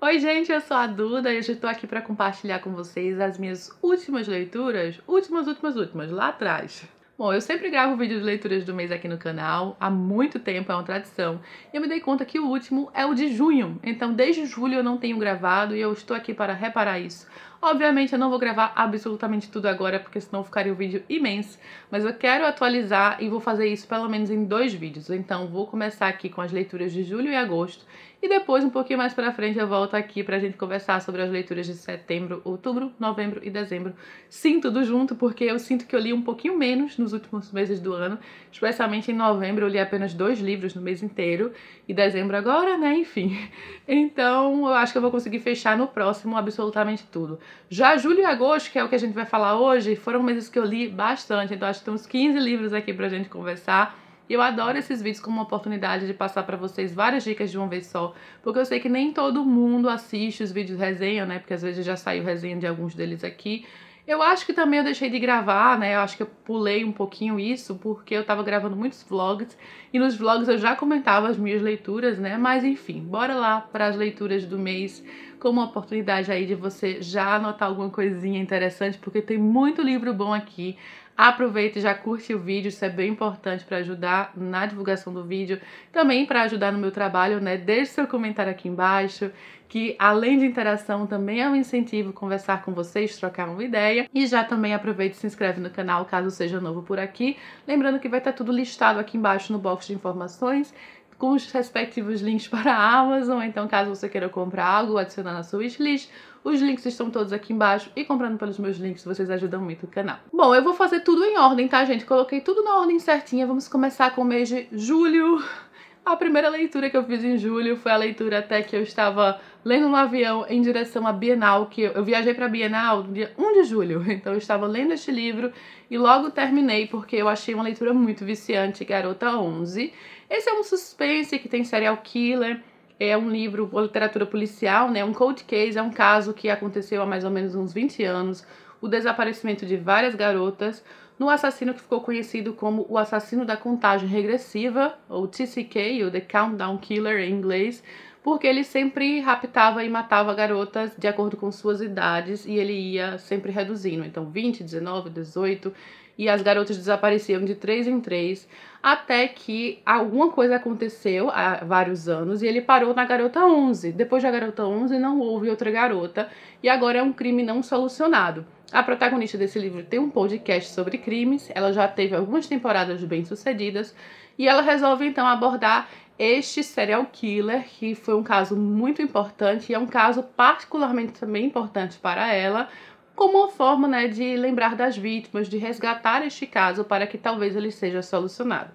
Oi gente, eu sou a Duda e hoje estou aqui para compartilhar com vocês as minhas últimas leituras, últimas, lá atrás. Bom, eu sempre gravo vídeo de leituras do mês aqui no canal, há muito tempo, é uma tradição, e eu me dei conta que o último é o de junho, então desde julho eu não tenho gravado e eu estou aqui para reparar isso. Obviamente eu não vou gravar absolutamente tudo agora, porque senão ficaria um vídeo imenso, mas eu quero atualizar e vou fazer isso pelo menos em 2 vídeos, então vou começar aqui com as leituras de julho e agosto, e depois, um pouquinho mais pra frente, eu volto aqui pra gente conversar sobre as leituras de setembro, outubro, novembro e dezembro. Sim, tudo junto, porque eu sinto que eu li um pouquinho menos nos últimos meses do ano. Especialmente em novembro, eu li apenas 2 livros no mês inteiro. E dezembro agora, né? Enfim. Então, eu acho que eu vou conseguir fechar no próximo absolutamente tudo. Já julho e agosto, que é o que a gente vai falar hoje, foram meses que eu li bastante. Então, acho que tem uns 15 livros aqui pra gente conversar. E eu adoro esses vídeos como uma oportunidade de passar pra vocês várias dicas de uma vez só, porque eu sei que nem todo mundo assiste os vídeos resenha, né, porque às vezes já saiu resenha de alguns deles aqui. Eu acho que também eu deixei de gravar, né, eu acho que eu pulei um pouquinho isso, porque eu tava gravando muitos vlogs, e nos vlogs eu já comentava as minhas leituras, né, mas enfim, bora lá para as leituras do mês, como uma oportunidade aí de você já anotar alguma coisinha interessante, porque tem muito livro bom aqui. Aproveita e já curte o vídeo, isso é bem importante para ajudar na divulgação do vídeo, também para ajudar no meu trabalho, né? Deixe seu comentário aqui embaixo, que além de interação também é um incentivo conversar com vocês, trocar uma ideia. E já também aproveita e se inscreve no canal caso seja novo por aqui. Lembrando que vai estar tudo listado aqui embaixo no box de informações, com os respectivos links para a Amazon, então caso você queira comprar algo, adicionar na sua wishlist, os links estão todos aqui embaixo e comprando pelos meus links vocês ajudam muito o canal. Bom, eu vou fazer tudo em ordem, tá, gente? Coloquei tudo na ordem certinha. Vamos começar com o mês de julho. A primeira leitura que eu fiz em julho foi a leitura até que eu estava lendo no avião em direção à Bienal, que eu viajei para a Bienal no dia 1 de julho, então eu estava lendo este livro e logo terminei porque eu achei uma leitura muito viciante, Garota 11. Esse é um suspense que tem serial killer, é um livro, uma literatura policial, né? Um cold case, é um caso que aconteceu há mais ou menos uns 20 anos, o desaparecimento de várias garotas, no assassino que ficou conhecido como o assassino da contagem regressiva, ou TCK, ou The Countdown Killer em inglês, porque ele sempre raptava e matava garotas de acordo com suas idades e ele ia sempre reduzindo, então 20, 19, 18, e as garotas desapareciam de 3 em 3, até que alguma coisa aconteceu há vários anos e ele parou na garota 11. Depois da garota 11 não houve outra garota e agora é um crime não solucionado. A protagonista desse livro tem um podcast sobre crimes, ela já teve algumas temporadas bem-sucedidas e ela resolve então abordar este serial killer, que foi um caso muito importante e é um caso particularmente também importante para ela, como uma forma, né, de lembrar das vítimas, de resgatar este caso para que talvez ele seja solucionado.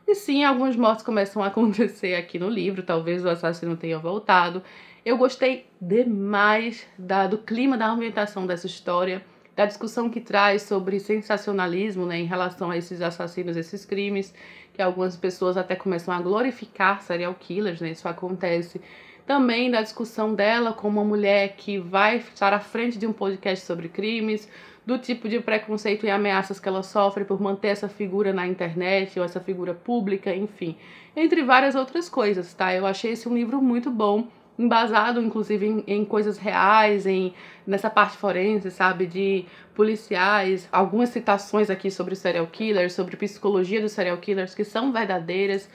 E sim, algumas mortes começam a acontecer aqui no livro, talvez o assassino tenha voltado. Eu gostei demais do clima, da ambientação dessa história, da discussão que traz sobre sensacionalismo, né, em relação a esses assassinos, esses crimes, que algumas pessoas até começam a glorificar serial killers, né, isso acontece. Também da discussão dela como uma mulher que vai estar à frente de um podcast sobre crimes, do tipo de preconceito e ameaças que ela sofre por manter essa figura na internet ou essa figura pública, enfim, entre várias outras coisas, tá? Eu achei esse um livro muito bom, embasado inclusive em coisas reais, nessa parte forense, sabe, de policiais, algumas citações aqui sobre serial killers, sobre psicologia dos serial killers que são verdadeiras.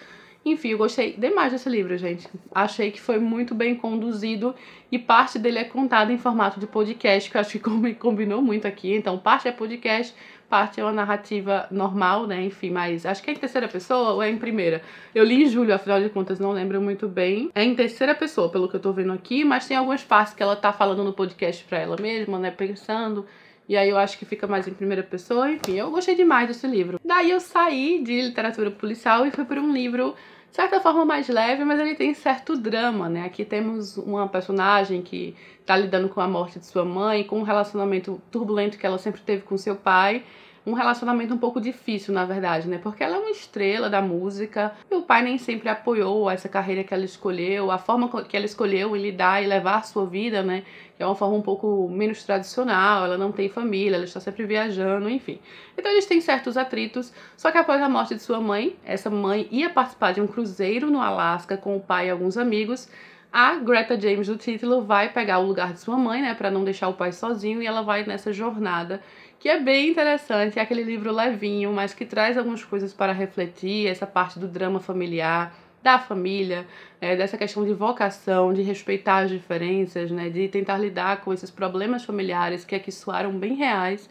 Enfim, eu gostei demais desse livro, gente. Achei que foi muito bem conduzido e parte dele é contada em formato de podcast, que eu acho que combinou muito aqui. Então, parte é podcast, parte é uma narrativa normal, né? Enfim, mas acho que é em terceira pessoa ou é em primeira? Eu li em julho, afinal de contas, não lembro muito bem. É em terceira pessoa, pelo que eu tô vendo aqui, mas tem algumas partes que ela tá falando no podcast pra ela mesma, né? Pensando. E aí eu acho que fica mais em primeira pessoa. Enfim, eu gostei demais desse livro. Daí eu saí de literatura policial e fui para um livro de certa forma mais leve, mas ele tem certo drama, né? Aqui temos uma personagem que tá lidando com a morte de sua mãe, com um relacionamento turbulento que ela sempre teve com seu pai, um relacionamento um pouco difícil, na verdade, né? Porque ela é uma estrela da música e o pai nem sempre apoiou essa carreira que ela escolheu, a forma que ela escolheu em lidar e levar a sua vida, né? Que é uma forma um pouco menos tradicional, ela não tem família, ela está sempre viajando, enfim. Então eles têm certos atritos, só que após a morte de sua mãe, essa mãe ia participar de um cruzeiro no Alasca com o pai e alguns amigos, a Greta James do título vai pegar o lugar de sua mãe, né, para não deixar o pai sozinho, e ela vai nessa jornada que é bem interessante. É aquele livro levinho, mas que traz algumas coisas para refletir, essa parte do drama familiar, da família, dessa questão de vocação, de respeitar as diferenças, né, de tentar lidar com esses problemas familiares que aqui soaram bem reais.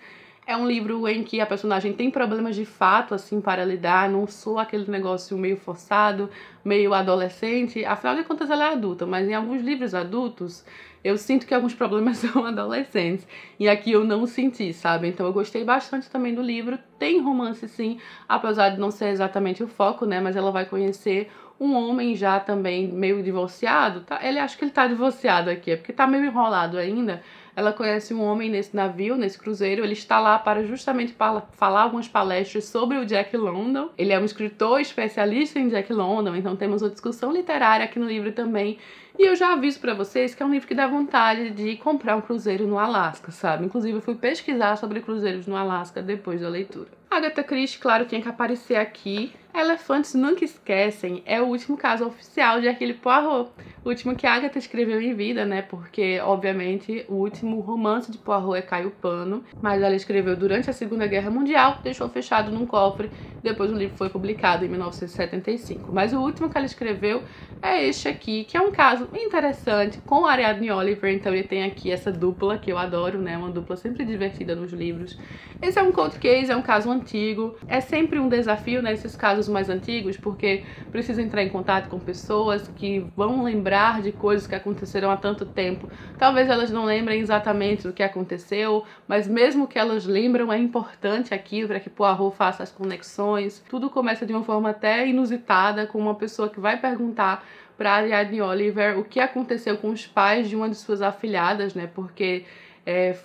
É um livro em que a personagem tem problemas de fato, assim, para lidar, não sou aquele negócio meio forçado, meio adolescente. Afinal de contas, ela é adulta, mas em alguns livros adultos, eu sinto que alguns problemas são adolescentes. E aqui eu não senti, sabe? Então eu gostei bastante também do livro. Tem romance, sim, apesar de não ser exatamente o foco, né? Mas ela vai conhecer um homem já também meio divorciado. Tá? Acho que ele tá divorciado aqui, é porque tá meio enrolado ainda. Ela conhece um homem nesse navio, nesse cruzeiro. Ele está lá para justamente falar algumas palestras sobre o Jack London. Ele é um escritor especialista em Jack London, então temos uma discussão literária aqui no livro também. E eu já aviso pra vocês que é um livro que dá vontade de comprar um cruzeiro no Alasca, sabe? Inclusive eu fui pesquisar sobre cruzeiros no Alasca depois da leitura. Agatha Christie, claro, tinha que aparecer aqui. Elefantes Nunca Esquecem é o último caso oficial de Hercule Poirot. O último que a Agatha escreveu em vida, né? Porque, obviamente, o último romance de Poirot é Caio Pano, mas ela escreveu durante a Segunda Guerra Mundial, deixou fechado num cofre, depois o livro foi publicado em 1975. Mas o último que ela escreveu é este aqui, que é um caso interessante, com Ariadne Oliver. Então ele tem aqui essa dupla, que eu adoro, né? Uma dupla sempre divertida nos livros. Esse é um cold case, é um caso antigo. É sempre um desafio nesses casos mais antigos, porque precisa entrar em contato com pessoas que vão lembrar de coisas que aconteceram há tanto tempo. Talvez elas não lembrem exatamente do que aconteceu, mas mesmo que elas lembram, é importante aqui para que Poirot faça as conexões. Tudo começa de uma forma até inusitada, com uma pessoa que vai perguntar para Ariadne Oliver o que aconteceu com os pais de uma de suas afilhadas, né? Porque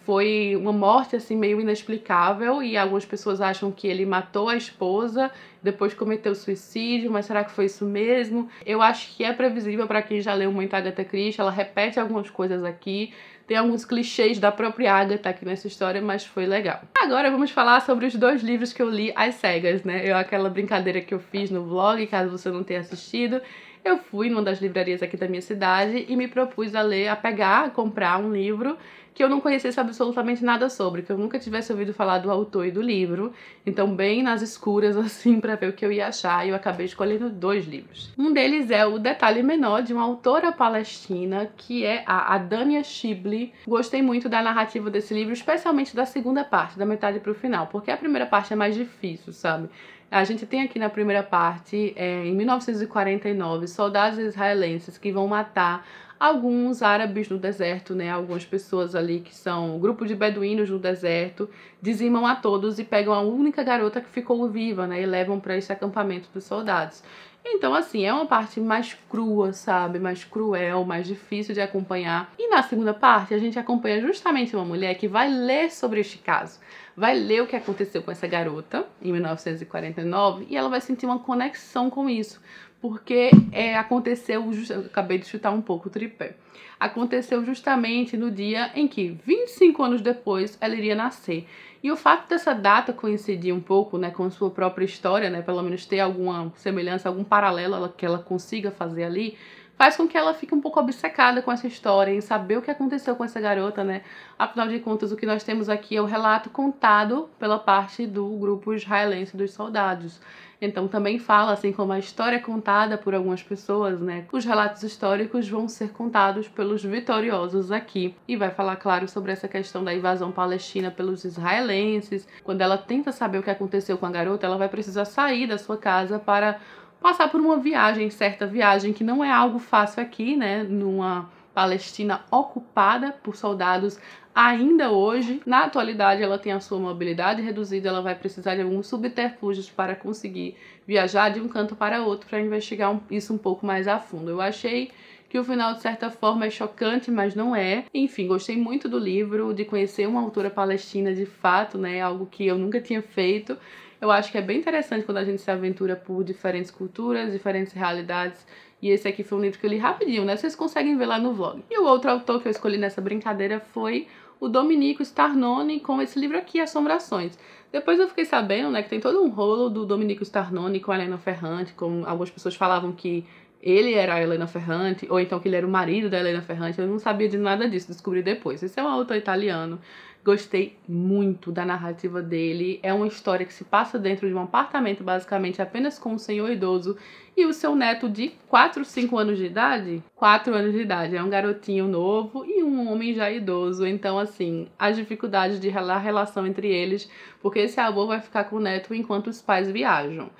foi uma morte assim meio inexplicável e algumas pessoas acham que ele matou a esposa, depois cometeu suicídio, mas será que foi isso mesmo? Eu acho que é previsível para quem já leu muito Agatha Christie. Ela repete algumas coisas aqui, tem alguns clichês da própria Agatha aqui nessa história, mas foi legal. Agora vamos falar sobre os dois livros que eu li às cegas, né? Aquela brincadeira que eu fiz no vlog, caso você não tenha assistido. Eu fui numa das livrarias aqui da minha cidade e me propus a ler, a comprar um livro que eu não conhecesse absolutamente nada sobre, que eu nunca tivesse ouvido falar do autor e do livro. Então, bem nas escuras, assim, pra ver o que eu ia achar, e eu acabei escolhendo dois livros. Um deles é O Detalhe Menor, de uma autora palestina, que é a Adania Shibli. Gostei muito da narrativa desse livro, especialmente da segunda parte, da metade pro final, porque a primeira parte é mais difícil, sabe? A gente tem aqui na primeira parte, em 1949, soldados israelenses que vão matar alguns árabes no deserto, né? Algumas pessoas ali que são um grupo de beduínos no deserto, dizimam a todos e pegam a única garota que ficou viva, né? E levam para esse acampamento dos soldados. Então, assim, é uma parte mais crua, sabe? Mais cruel, mais difícil de acompanhar. E na segunda parte, a gente acompanha justamente uma mulher que vai ler sobre este caso. Vai ler o que aconteceu com essa garota em 1949 e ela vai sentir uma conexão com isso. Porque aconteceu, eu acabei de chutar um pouco o tripé, aconteceu justamente no dia em que, 25 anos depois, ela iria nascer. E o fato dessa data coincidir um pouco, né, com a sua própria história, né, pelo menos ter alguma semelhança, algum paralelo que ela consiga fazer ali, faz com que ela fique um pouco obcecada com essa história, em saber o que aconteceu com essa garota, né? Afinal de contas, o que nós temos aqui é o relato contado pela parte do grupo israelense dos soldados. Então também fala, assim como a história é contada por algumas pessoas, né? Os relatos históricos vão ser contados pelos vitoriosos aqui. E vai falar, claro, sobre essa questão da invasão palestina pelos israelenses. Quando ela tenta saber o que aconteceu com a garota, ela vai precisar sair da sua casa para passar por uma viagem, certa viagem, que não é algo fácil aqui, né? Numa Palestina ocupada por soldados ainda hoje. Na atualidade, ela tem a sua mobilidade reduzida, ela vai precisar de alguns subterfúgios para conseguir viajar de um canto para outro para investigar isso um pouco mais a fundo. Eu achei que o final, de certa forma, é chocante, mas não é. Enfim, gostei muito do livro, de conhecer uma autora palestina de fato, né? Algo que eu nunca tinha feito. Eu acho que é bem interessante quando a gente se aventura por diferentes culturas, diferentes realidades. E esse aqui foi um livro que eu li rapidinho, né? Vocês conseguem ver lá no vlog. E o outro autor que eu escolhi nessa brincadeira foi o Domenico Starnone, com esse livro aqui, Assombrações. Depois eu fiquei sabendo, né, que tem todo um rolo do Domenico Starnone com a Helena Ferrante, como algumas pessoas falavam que ele era a Helena Ferrante, ou então que ele era o marido da Helena Ferrante. Eu não sabia de nada disso, descobri depois. Esse é um autor italiano. Gostei muito da narrativa dele. É uma história que se passa dentro de um apartamento, basicamente apenas com um senhor idoso e o seu neto de 4, 5 anos de idade. 4 anos de idade. É um garotinho novo e um homem já idoso. Então, assim, as dificuldades de relação entre eles, porque esse avô vai ficar com o neto enquanto os pais viajam.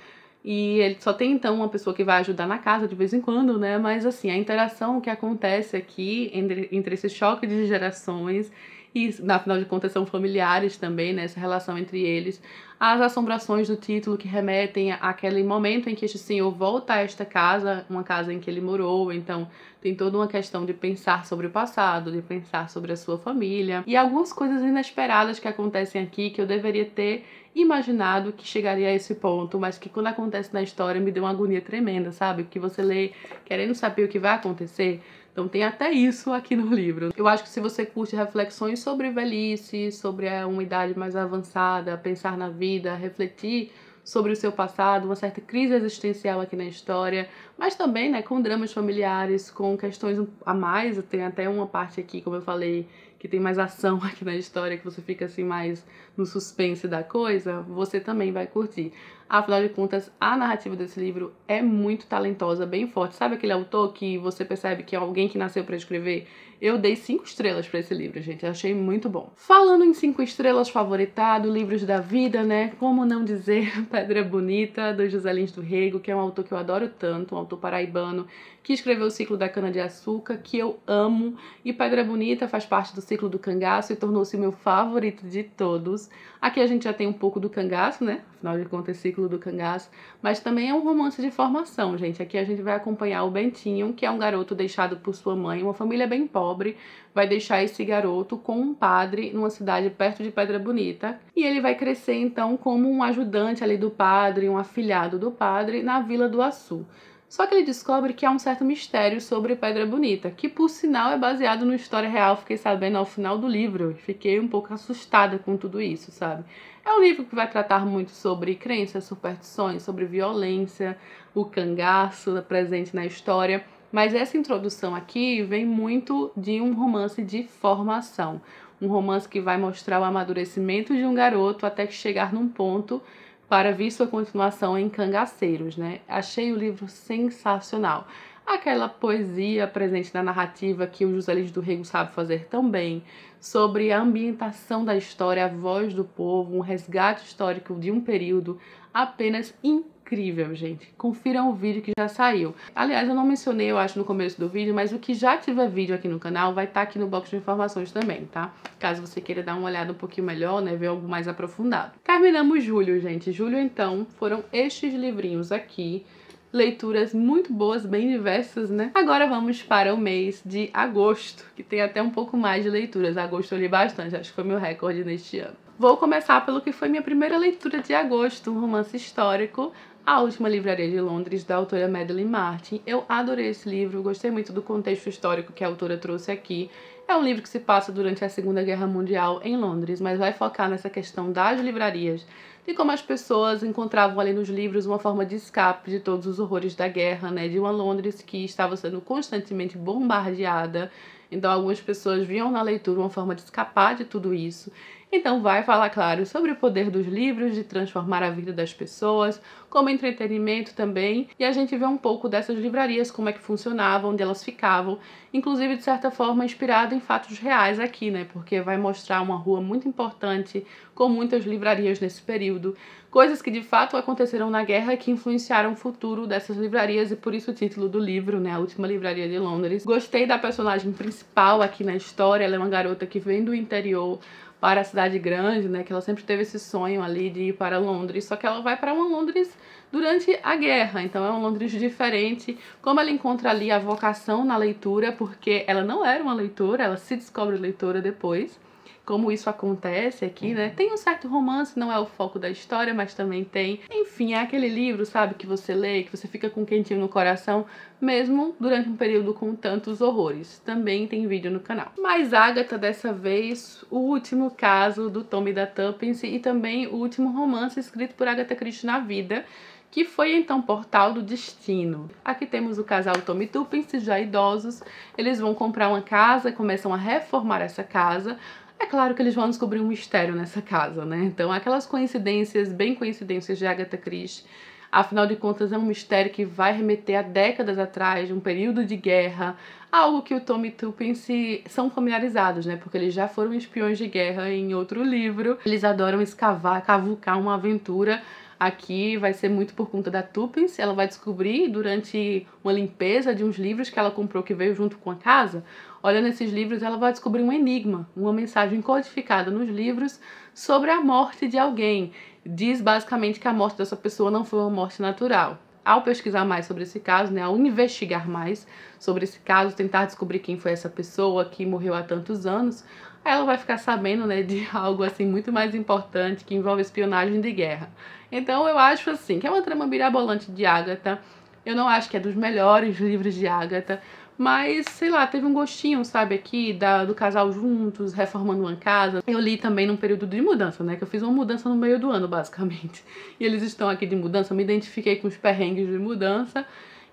E ele só tem, então, uma pessoa que vai ajudar na casa de vez em quando, né? Mas, assim, a interação que acontece aqui entre esse choque de gerações e, afinal de contas, são familiares também, né? Essa relação entre eles. As assombrações do título que remetem àquele momento em que este senhor volta a esta casa, uma casa em que ele morou. Então, tem toda uma questão de pensar sobre o passado, de pensar sobre a sua família. E algumas coisas inesperadas que acontecem aqui que eu deveria ter imaginado que chegaria a esse ponto, mas que quando acontece na história me deu uma agonia tremenda, sabe? Porque você lê querendo saber o que vai acontecer. Então tem até isso aqui no livro. Eu acho que se você curte reflexões sobre velhice, sobre uma idade mais avançada, pensar na vida, refletir sobre o seu passado, uma certa crise existencial aqui na história, mas também, né, com dramas familiares, com questões a mais, tem até uma parte aqui, como eu falei, que tem mais ação aqui na história, que você fica assim mais no suspense da coisa, você também vai curtir. Afinal de contas, a narrativa desse livro é muito talentosa, bem forte. Sabe aquele autor que você percebe que é alguém que nasceu para escrever? Eu dei 5 estrelas para esse livro, gente. Eu achei muito bom. Falando em 5 estrelas, favoritado, livros da vida, né? Como não dizer Pedra Bonita, do José Lins do Rego, que é um autor que eu adoro tanto, um autor paraibano, que escreveu o Ciclo da Cana-de-Açúcar, que eu amo. E Pedra Bonita faz parte do Ciclo do Cangaço e tornou-se o meu favorito de todos. Aqui a gente já tem um pouco do cangaço, né? Afinal de contas, Ciclo do Cangaço. Mas também é um romance de formação, gente. Aqui a gente vai acompanhar o Bentinho, que é um garoto deixado por sua mãe, uma família bem pobre, vai deixar esse garoto com um padre numa cidade perto de Pedra Bonita. E ele vai crescer, então, como um ajudante ali do padre, um afilhado do padre, na Vila do Açu. Só que ele descobre que há um certo mistério sobre Pedra Bonita, que por sinal é baseado numa história real, fiquei sabendo ao final do livro, e fiquei um pouco assustada com tudo isso, sabe? É um livro que vai tratar muito sobre crenças, superstições, sobre violência, o cangaço presente na história, mas essa introdução aqui vem muito de um romance de formação, um romance que vai mostrar o amadurecimento de um garoto até que chegar num ponto para vir sua continuação em Cangaceiros, né? Achei o livro sensacional. Aquela poesia presente na narrativa que o José Lins do Rego sabe fazer tão bem, sobre a ambientação da história, a voz do povo, um resgate histórico de um período apenas incrível, gente. Confiram o vídeo que já saiu. Aliás, eu não mencionei, eu acho, no começo do vídeo, mas o que já tiver vídeo aqui no canal vai estar aqui no box de informações também, tá? Caso você queira dar uma olhada um pouquinho melhor, né, ver algo mais aprofundado. Terminamos julho, gente. Julho, então, foram estes livrinhos aqui. Leituras muito boas, bem diversas, né? Agora vamos para o mês de agosto, que tem até um pouco mais de leituras. Agosto eu li bastante, acho que foi meu recorde neste ano. Vou começar pelo que foi minha primeira leitura de agosto, um romance histórico, A Última Livraria de Londres, da autora Madeline Martin. Eu adorei esse livro, gostei muito do contexto histórico que a autora trouxe aqui. É um livro que se passa durante a Segunda Guerra Mundial em Londres, mas vai focar nessa questão das livrarias, de como as pessoas encontravam ali nos livros uma forma de escape de todos os horrores da guerra, né? De uma Londres que estava sendo constantemente bombardeada. Então algumas pessoas viam na leitura uma forma de escapar de tudo isso. Então vai falar, claro, sobre o poder dos livros, de transformar a vida das pessoas, como entretenimento também. E a gente vê um pouco dessas livrarias, como é que funcionavam, onde elas ficavam. Inclusive, de certa forma, inspirado em fatos reais aqui, né? Porque vai mostrar uma rua muito importante, com muitas livrarias nesse período. Coisas que de fato aconteceram na guerra e que influenciaram o futuro dessas livrarias, e por isso o título do livro, né? A Última Livraria de Londres. Gostei da personagem principal aqui na história. Ela é uma garota que vem do interior para a cidade grande, né, que ela sempre teve esse sonho ali de ir para Londres, só que ela vai para uma Londres durante a guerra, então é uma Londres diferente. Como ela encontra ali a vocação na leitura, porque ela não era uma leitora, ela se descobre leitora depois, como isso acontece aqui, né? Tem um certo romance, não é o foco da história, mas também tem. Enfim, é aquele livro, sabe, que você lê, que você fica com um quentinho no coração, mesmo durante um período com tantos horrores. Também tem vídeo no canal. Mas Agatha, dessa vez, o último caso do Tommy da Tuppence e também o último romance escrito por Agatha Christie na vida, que foi então Portal do Destino. Aqui temos o casal Tom e Tuppence, já idosos. Eles vão comprar uma casa, começam a reformar essa casa. É claro que eles vão descobrir um mistério nessa casa, né? Então, aquelas coincidências, bem coincidências de Agatha Christie. Afinal de contas, é um mistério que vai remeter a décadas atrás, de um período de guerra, algo que o Tom e Tuppence são familiarizados, né? Porque eles já foram espiões de guerra em outro livro. Eles adoram escavar, cavucar uma aventura. Aqui vai ser muito por conta da Tuppence. Ela vai descobrir durante uma limpeza de uns livros que ela comprou que veio junto com a casa. Olhando esses livros, ela vai descobrir um enigma, uma mensagem codificada nos livros sobre a morte de alguém. Diz basicamente que a morte dessa pessoa não foi uma morte natural. Ao pesquisar mais sobre esse caso, né, ao investigar mais sobre esse caso, tentar descobrir quem foi essa pessoa que morreu há tantos anos, ela vai ficar sabendo, né, de algo assim muito mais importante que envolve espionagem de guerra. Então eu acho assim, que é uma trama mirabolante de Agatha. Eu não acho que é dos melhores livros de Agatha, mas, sei lá, teve um gostinho, sabe, aqui do casal juntos, reformando uma casa. Eu li também num período de mudança, né, que eu fiz uma mudança no meio do ano, basicamente. E eles estão aqui de mudança, eu me identifiquei com os perrengues de mudança.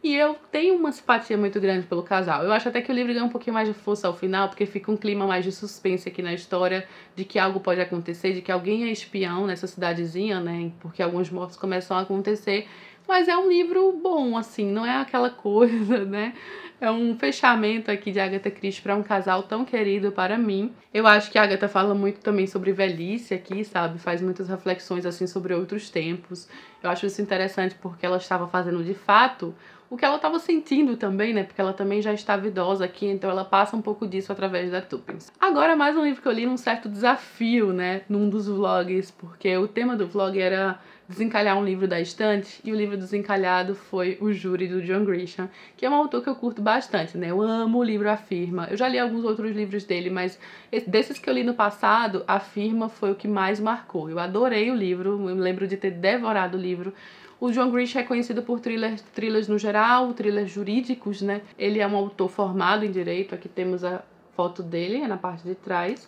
E eu tenho uma simpatia muito grande pelo casal. Eu acho até que o livro ganha um pouquinho mais de força ao final, porque fica um clima mais de suspense aqui na história, de que algo pode acontecer, de que alguém é espião nessa cidadezinha, né, porque alguns mortos começam a acontecer. Mas é um livro bom, assim, não é aquela coisa, né? É um fechamento aqui de Agatha Christie para um casal tão querido para mim. Eu acho que a Agatha fala muito também sobre velhice aqui, sabe? Faz muitas reflexões, assim, sobre outros tempos. Eu acho isso interessante porque ela estava fazendo, de fato, o que ela estava sentindo também, né? Porque ela também já estava idosa aqui, então ela passa um pouco disso através da Tuppence. Agora, mais um livro que eu li num certo desafio, né? Num dos vlogs, porque o tema do vlog era desencalhar um livro da estante, e o livro desencalhado foi O Júri, do John Grisham, que é um autor que eu curto bastante, né? Eu amo o livro A Firma. Eu já li alguns outros livros dele, mas desses que eu li no passado, A Firma foi o que mais marcou. Eu adorei o livro, eu me lembro de ter devorado o livro. O John Grisham é conhecido por thrillers no geral, thrillers jurídicos, né? Ele é um autor formado em direito, aqui temos a foto dele, é na parte de trás.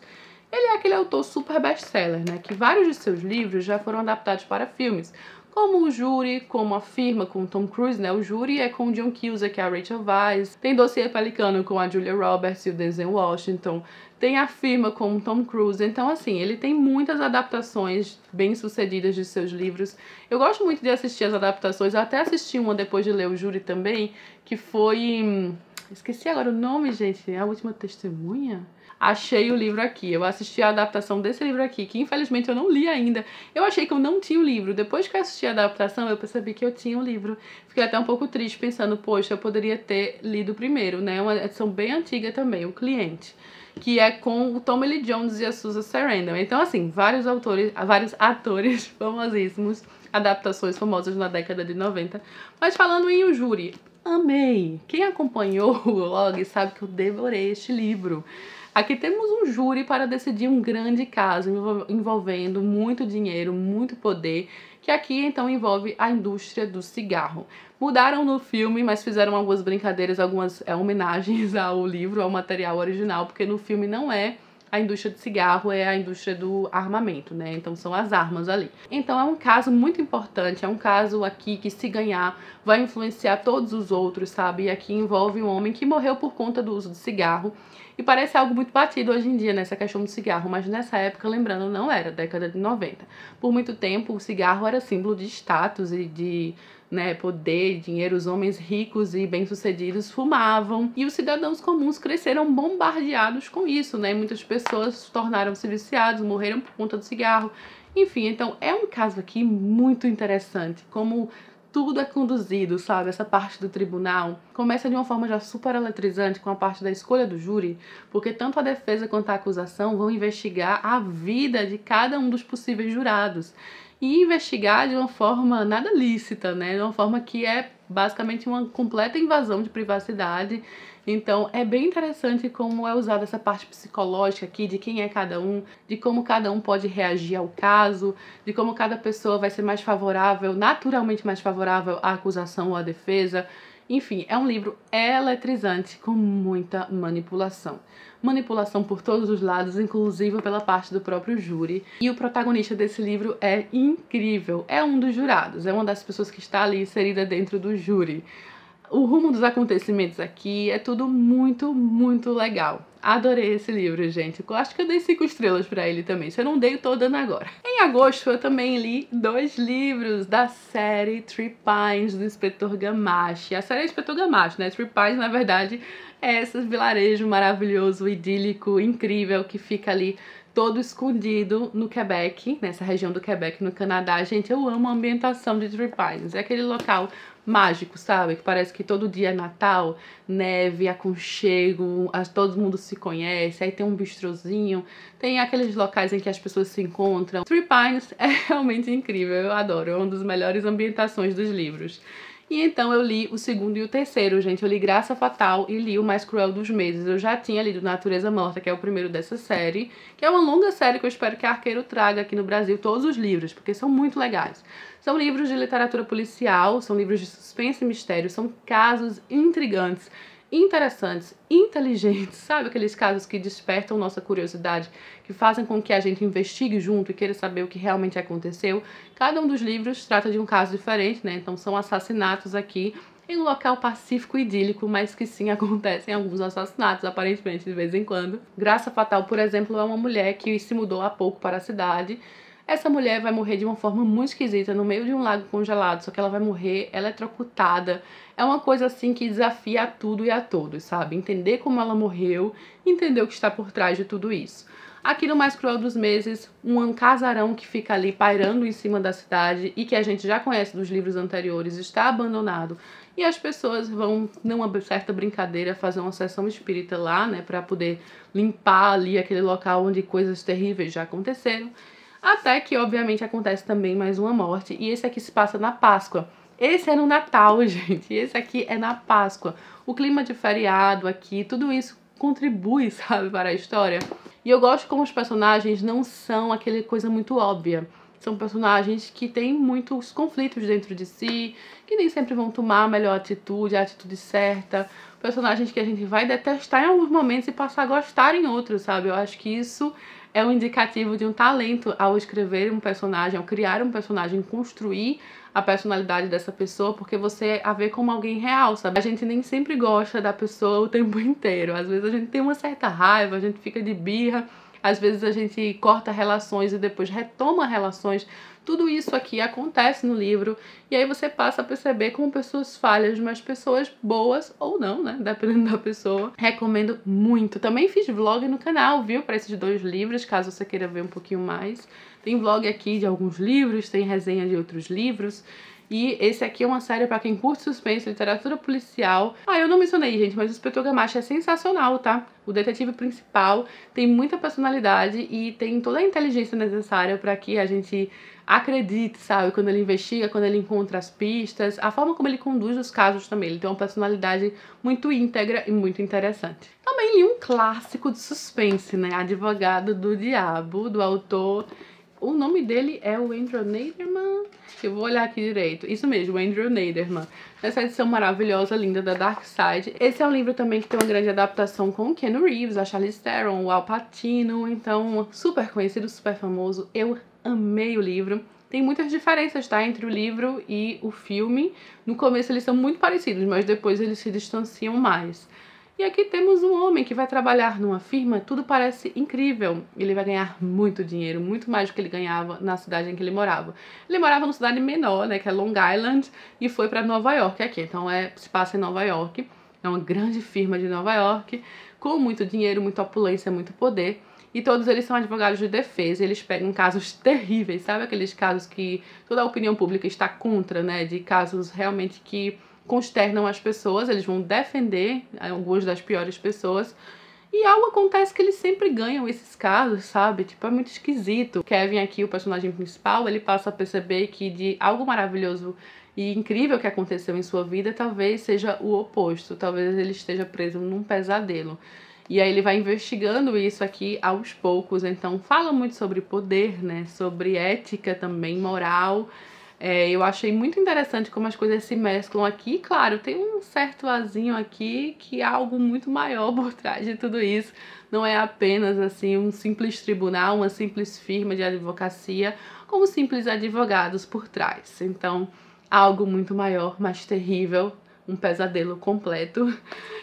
Ele é aquele autor super best-seller, né? Que vários de seus livros já foram adaptados para filmes, como O Júri, como A Firma com Tom Cruise, né? O Júri é com o John Cusack, que é a Rachel Weisz. Tem Dossiê Pelicano com a Julia Roberts e o Denzel Washington. Tem A Firma com o Tom Cruise. Então, assim, ele tem muitas adaptações bem-sucedidas de seus livros. Eu gosto muito de assistir as adaptações. Eu até assisti uma depois de ler O Júri também, que foi... Esqueci agora o nome, gente. A Última Testemunha? Achei o livro aqui. Eu assisti a adaptação desse livro aqui, que infelizmente eu não li ainda. Eu achei que eu não tinha o livro. Depois que eu assisti a adaptação, eu percebi que eu tinha o livro. Fiquei até um pouco triste, pensando, poxa, eu poderia ter lido primeiro, né? Uma edição bem antiga também, O Cliente, que é com o Tommy Lee Jones e a Susan Sarandon. Então, assim, vários atores famosíssimos, adaptações famosas na década de 90. Mas falando em O Júri, amei! Quem acompanhou o vlog sabe que eu devorei este livro. Aqui temos um júri para decidir um grande caso envolvendo muito dinheiro, muito poder, que aqui então envolve a indústria do cigarro. Mudaram no filme, mas fizeram algumas brincadeiras, algumas homenagens ao livro, ao material original, porque no filme não é a indústria de cigarro, é a indústria do armamento, né? Então são as armas ali. Então é um caso muito importante, é um caso aqui que, se ganhar, vai influenciar todos os outros, sabe? E aqui envolve um homem que morreu por conta do uso de cigarro. E parece algo muito batido hoje em dia nessa questão do cigarro, mas nessa época, lembrando, não era, década de 90. Por muito tempo, o cigarro era símbolo de status e de, né, poder, dinheiro. Os homens ricos e bem-sucedidos fumavam, e os cidadãos comuns cresceram bombardeados com isso, né? Muitas pessoas tornaram-se viciados, morreram por conta do cigarro. Enfim, então é um caso aqui muito interessante, como tudo é conduzido, sabe? Essa parte do tribunal começa de uma forma já super eletrizante com a parte da escolha do júri, porque tanto a defesa quanto a acusação vão investigar a vida de cada um dos possíveis jurados. E investigar de uma forma nada lícita, né? De uma forma que é basicamente uma completa invasão de privacidade. Então é bem interessante como é usada essa parte psicológica aqui, de quem é cada um, de como cada um pode reagir ao caso, de como cada pessoa vai ser mais favorável, naturalmente mais favorável à acusação ou à defesa. Enfim, é um livro eletrizante com muita manipulação. Manipulação por todos os lados, inclusive pela parte do próprio júri. E o protagonista desse livro é incrível, é um dos jurados, é uma das pessoas que está ali inserida dentro do júri. O rumo dos acontecimentos aqui é tudo muito, muito legal. Adorei esse livro, gente. Eu acho que eu dei 5 estrelas pra ele também. Se eu não dei, eu tô dando agora. Em agosto, eu também li 2 livros da série Three Pines, do Inspetor Gamache. A série é Inspetor Gamache, né? Three Pines, na verdade, é esse vilarejo maravilhoso, idílico, incrível, que fica ali todo escondido no Quebec, nessa região do Quebec, no Canadá. Gente, eu amo a ambientação de Three Pines. É aquele local mágico, sabe? Que parece que todo dia é Natal, neve, aconchego, todo mundo se conhece, aí tem um bistrozinho, tem aqueles locais em que as pessoas se encontram. Three Pines é realmente incrível, eu adoro, é uma das melhores ambientações dos livros. E então eu li o segundo e o terceiro, gente. Eu li Graça Fatal e li O Mais Cruel dos Meses. Eu já tinha lido Natureza Morta, que é o primeiro dessa série, que é uma longa série que eu espero que a Arqueiro traga aqui no Brasil todos os livros, porque são muito legais. São livros de literatura policial, são livros de suspense e mistério, são casos intrigantes, interessantes, inteligentes, sabe? Aqueles casos que despertam nossa curiosidade, que fazem com que a gente investigue junto e queira saber o que realmente aconteceu. Cada um dos livros trata de um caso diferente, né? Então são assassinatos aqui em um local pacífico e idílico, mas que sim acontecem alguns assassinatos, aparentemente, de vez em quando. Graça Fatal, por exemplo, é uma mulher que se mudou há pouco para a cidade. Essa mulher vai morrer de uma forma muito esquisita, no meio de um lago congelado, só que ela vai morrer eletrocutada. É uma coisa assim que desafia a tudo e a todos, sabe? Entender como ela morreu, entender o que está por trás de tudo isso. Aqui no Mais Cruel dos Meses, um casarão que fica ali pairando em cima da cidade e que a gente já conhece dos livros anteriores, está abandonado. E as pessoas vão, numa certa brincadeira, fazer uma sessão espírita lá, né, para poder limpar ali aquele local onde coisas terríveis já aconteceram. Até que, obviamente, acontece também mais uma morte. E esse aqui se passa na Páscoa. Esse é no Natal, gente. Esse aqui é na Páscoa. O clima de feriado aqui, tudo isso contribui, sabe, para a história. E eu gosto como os personagens não são aquela coisa muito óbvia. São personagens que têm muitos conflitos dentro de si, que nem sempre vão tomar a melhor atitude, a atitude certa. Personagens que a gente vai detestar em alguns momentos e passar a gostar em outros, sabe? Eu acho que isso é um indicativo de um talento ao escrever um personagem, ao criar um personagem, construir a personalidade dessa pessoa, porque você a vê como alguém real, sabe? A gente nem sempre gosta da pessoa o tempo inteiro. Às vezes a gente tem uma certa raiva, a gente fica de birra, às vezes a gente corta relações e depois retoma relações. Tudo isso aqui acontece no livro e aí você passa a perceber como pessoas falhas, mas pessoas boas ou não, né? Dependendo da pessoa. Recomendo muito. Também fiz vlog no canal, viu? Para esses 2 livros, caso você queira ver um pouquinho mais. Tem vlog aqui de alguns livros, tem resenha de outros livros. E esse aqui é uma série para quem curte suspense, literatura policial. Ah, eu não mencionei, gente, mas o Inspetor Gamache é sensacional, tá? O detetive principal tem muita personalidade e tem toda a inteligência necessária para que a gente acredite, sabe? Quando ele investiga, quando ele encontra as pistas, a forma como ele conduz os casos também. Ele tem uma personalidade muito íntegra e muito interessante. Também li um clássico de suspense, né? Advogado do Diabo, do autor... O nome dele é o Andrew Neiderman. Eu vou olhar aqui direito. Isso mesmo, Andrew Neiderman. Nessa edição maravilhosa, linda da Dark Side. Esse é um livro também que tem uma grande adaptação com o Keanu Reeves, a Charlize Theron, o Al Pacino. Então, super conhecido, super famoso. Eu amei o livro. Tem muitas diferenças, tá? Entre o livro e o filme. No começo eles são muito parecidos, mas depois eles se distanciam mais. E aqui temos um homem que vai trabalhar numa firma, tudo parece incrível. Ele vai ganhar muito dinheiro, muito mais do que ele ganhava na cidade em que ele morava. Ele morava numa cidade menor, né, que é Long Island, e foi para Nova York aqui. Então se passa em Nova York, é uma grande firma de Nova York, com muito dinheiro, muita opulência, muito poder. E todos eles são advogados de defesa, eles pegam casos terríveis, sabe? Aqueles casos que toda a opinião pública está contra, né? De casos realmente que consternam as pessoas, eles vão defender algumas das piores pessoas. E algo acontece que eles sempre ganham esses casos, sabe? Tipo, é muito esquisito. Kevin aqui, o personagem principal, ele passa a perceber que de algo maravilhoso e incrível que aconteceu em sua vida, talvez seja o oposto. Talvez ele esteja preso num pesadelo. E aí ele vai investigando isso aqui aos poucos. Então fala muito sobre poder, né? Sobre ética também, moral. Eu achei muito interessante como as coisas se mesclam aqui. Claro, tem um certo azinho aqui que há algo muito maior por trás de tudo isso. Não é apenas assim um simples tribunal, uma simples firma de advocacia, como simples advogados por trás. Então, algo muito maior, mais terrível, um pesadelo completo.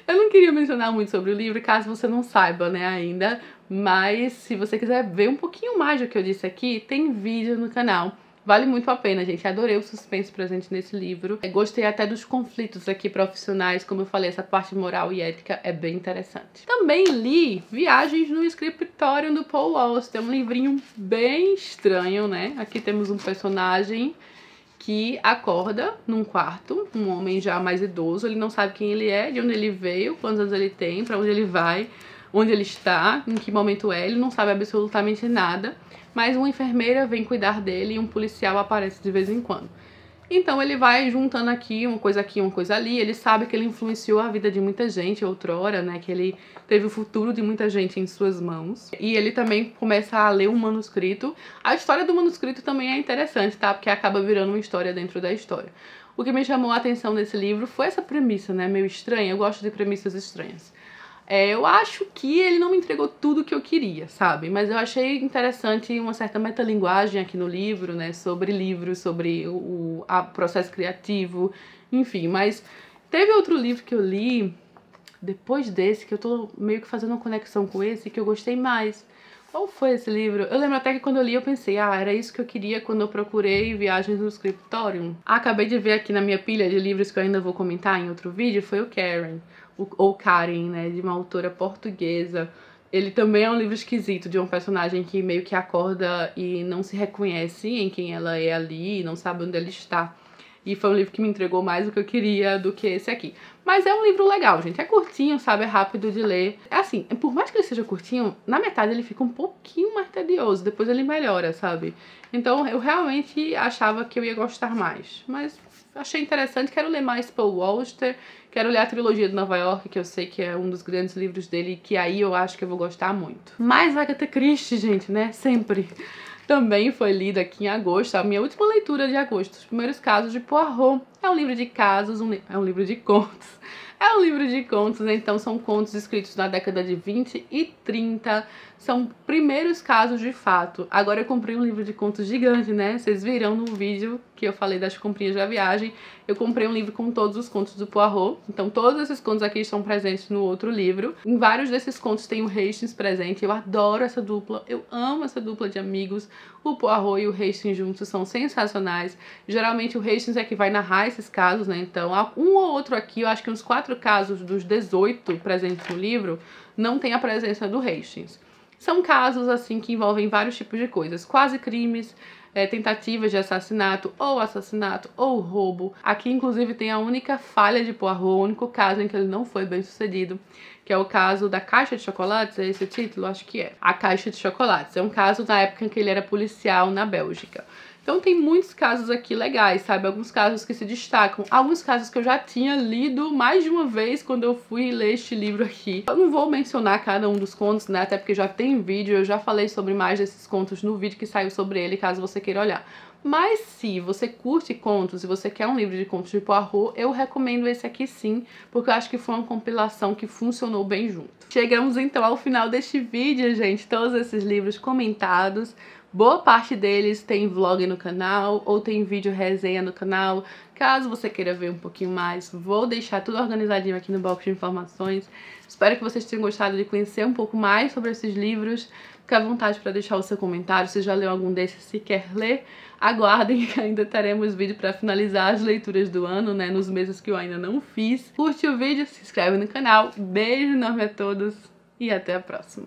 Eu não queria mencionar muito sobre o livro, caso você não saiba, né, ainda, mas se você quiser ver um pouquinho mais do que eu disse aqui, tem vídeo no canal. Vale muito a pena, gente. Adorei o suspense presente nesse livro. Gostei até dos conflitos aqui profissionais. Como eu falei, essa parte moral e ética é bem interessante. Também li Viagens no Escritório do Paul Auster. Um livrinho bem estranho, né? Aqui temos um personagem que acorda num quarto, um homem já mais idoso. Ele não sabe quem ele é, de onde ele veio, quantos anos ele tem, pra onde ele vai, onde ele está, em que momento é. Ele não sabe absolutamente nada. Mas uma enfermeira vem cuidar dele e um policial aparece de vez em quando. Então ele vai juntando aqui, uma coisa ali. Ele sabe que ele influenciou a vida de muita gente outrora, né? Que ele teve o futuro de muita gente em suas mãos. E ele também começa a ler um manuscrito. A história do manuscrito também é interessante, tá? Porque acaba virando uma história dentro da história. O que me chamou a atenção nesse livro foi essa premissa, né? Meio estranha. Eu gosto de premissas estranhas. Eu acho que ele não me entregou tudo que eu queria, sabe? Mas eu achei interessante uma certa metalinguagem aqui no livro, né? Sobre livros, sobre o processo criativo, enfim. Mas teve outro livro que eu li depois desse, que eu tô meio que fazendo uma conexão com esse, que eu gostei mais. Qual foi esse livro? Eu lembro até que quando eu li eu pensei, era isso que eu queria quando eu procurei Viagens no Scriptorium. Acabei de ver aqui na minha pilha de livros que eu ainda vou comentar em outro vídeo, foi o Karen. Ou Karen, né, de uma autora portuguesa. Ele também é um livro esquisito, de um personagem que meio que acorda e não se reconhece em quem ela é ali, não sabe onde ela está. E foi um livro que me entregou mais o que eu queria do que esse aqui. Mas é um livro legal, gente. É curtinho, sabe? É rápido de ler. É assim, por mais que ele seja curtinho, na metade ele fica um pouquinho mais tedioso. Depois ele melhora, sabe? Então eu realmente achava que eu ia gostar mais. Mas achei interessante. Quero ler mais Paul Auster. Quero ler a trilogia de Nova York, que eu sei que é um dos grandes livros dele. Que aí eu acho que eu vou gostar muito. Mas Agatha Christie, gente, né? Sempre. Também foi lida aqui em agosto, a minha última leitura de agosto, Os Primeiros Casos de Poirot. É um livro de casos, é um livro de contos. É um livro de contos, então são contos escritos na década de 20 e 30. São primeiros casos de fato. Agora eu comprei um livro de contos gigante, né? Vocês viram no vídeo que eu falei das comprinhas da viagem. Eu comprei um livro com todos os contos do Poirot. Então todos esses contos aqui estão presentes no outro livro. Em vários desses contos tem o Hastings presente. Eu adoro essa dupla. Eu amo essa dupla de amigos. O Poirot e o Hastings juntos são sensacionais. Geralmente o Hastings é que vai narrar esses casos, né? Então há um ou outro aqui, eu acho que uns 4 casos dos 18 presentes no livro, não tem a presença do Hastings. São casos, assim, que envolvem vários tipos de coisas. Quase crimes, tentativas de assassinato, ou roubo. Aqui, inclusive, tem a única falha de Poirot, o único caso em que ele não foi bem sucedido, que é o caso da Caixa de Chocolates, é esse o título? Acho que é. A Caixa de Chocolates. É um caso da época em que ele era policial na Bélgica. Então tem muitos casos aqui legais, sabe? Alguns casos que se destacam. Alguns casos que eu já tinha lido mais de uma vez quando eu fui ler este livro aqui. Eu não vou mencionar cada um dos contos, né? Até porque já tem vídeo, eu já falei sobre mais desses contos no vídeo que saiu sobre ele, caso você queira olhar. Mas se você curte contos e você quer um livro de contos de Poirot, eu recomendo esse aqui sim, porque eu acho que foi uma compilação que funcionou bem junto. Chegamos então ao final deste vídeo, gente. Todos esses livros comentados. Boa parte deles tem vlog no canal ou tem vídeo resenha no canal. Caso você queira ver um pouquinho mais, vou deixar tudo organizadinho aqui no box de informações. Espero que vocês tenham gostado de conhecer um pouco mais sobre esses livros. Fique à vontade para deixar o seu comentário, se já leu algum desses, se quer ler. Aguardem que ainda teremos vídeo para finalizar as leituras do ano, né, nos meses que eu ainda não fiz. Curte o vídeo, se inscreve no canal. Beijo enorme a todos e até a próxima.